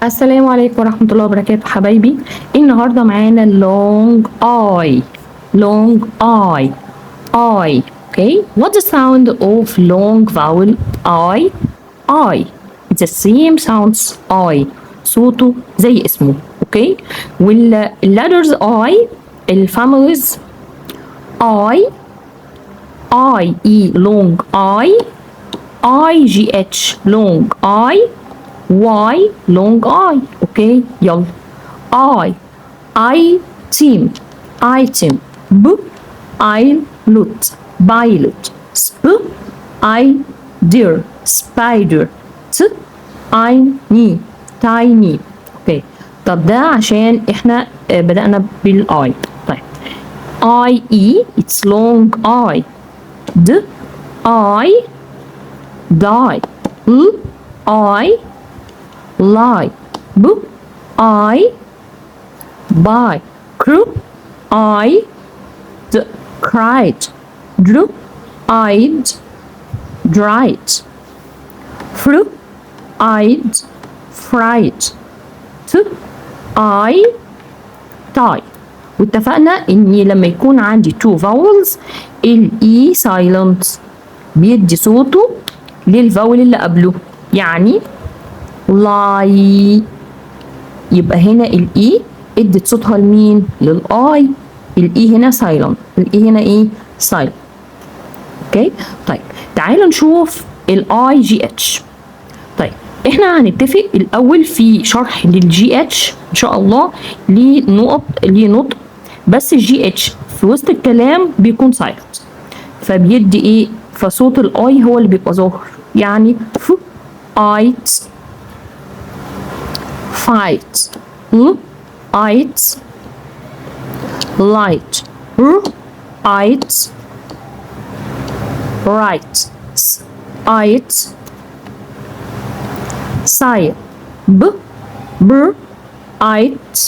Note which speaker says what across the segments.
Speaker 1: السلام عليكم ورحمة الله وبركاته حبايبي. النهاردة معانا long I. long I. Okay, what's the sound of long vowel I? I. It's the same sounds I. صوته زي اسمه. Okay, والletters I الفاميليز I long IGH long Y long I. اوكي يلا. I team item B pilot sp I dear spider t I knee tiny. اوكي طب ده عشان احنا بدأنا بالاي. طيب IE it's long I D I die L I lie B I buy crew I d cried drew I'd dried flew I'd fried t I tie. واتفقنا اني لما يكون عندي two vowels الاي silent بيدي صوته للفاول اللي قبله، يعني لاي يبقى هنا الاي ادت صوتها لمين؟ للاي. الاي هنا سايلنت، الاي هنا ايه؟ سايلنت. اوكي طيب تعالوا نشوف الاي جي اتش. طيب احنا هنتفق الاول في شرح للجي اتش ان شاء الله ليه نطق، بس الجي اتش في وسط الكلام بيكون سايلنت، فبيدي ايه؟ فصوت الاي هو اللي بيبقى ظاهر، يعني ف ايت fight l ites light r ites right s ites sire b br ites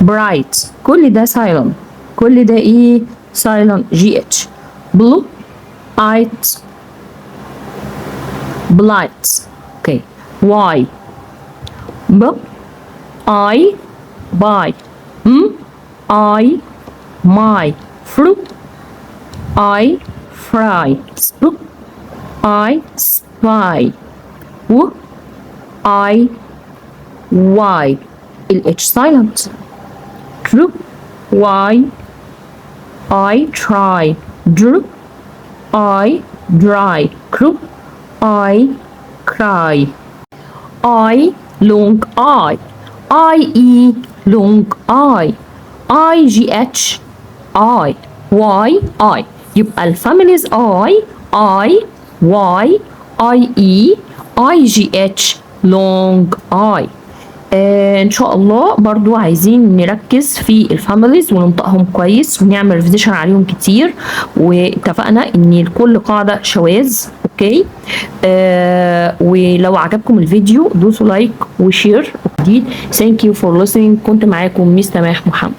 Speaker 1: bright. كل ده silent، كل ده ايه؟ silent جي اتش. blue ites blights. اوكي y B I buy M I my fruit I fry sp I spy w I y ال H silent true y I try drew I dry crew I cry. I long IE long IGH I يبقى الفاميليز I Y IE IGH long I. ان شاء الله برضو عايزين نركز في الفاميليز وننطقهم كويس ونعمل ريفيزيشن عليهم كتير، واتفقنا ان لكل قاعده شواذ. اوكي ولو عجبكم الفيديو دوسوا لايك وشير جديد. ثانك يو فور listening. كنت معاكم ميس سماح محمد.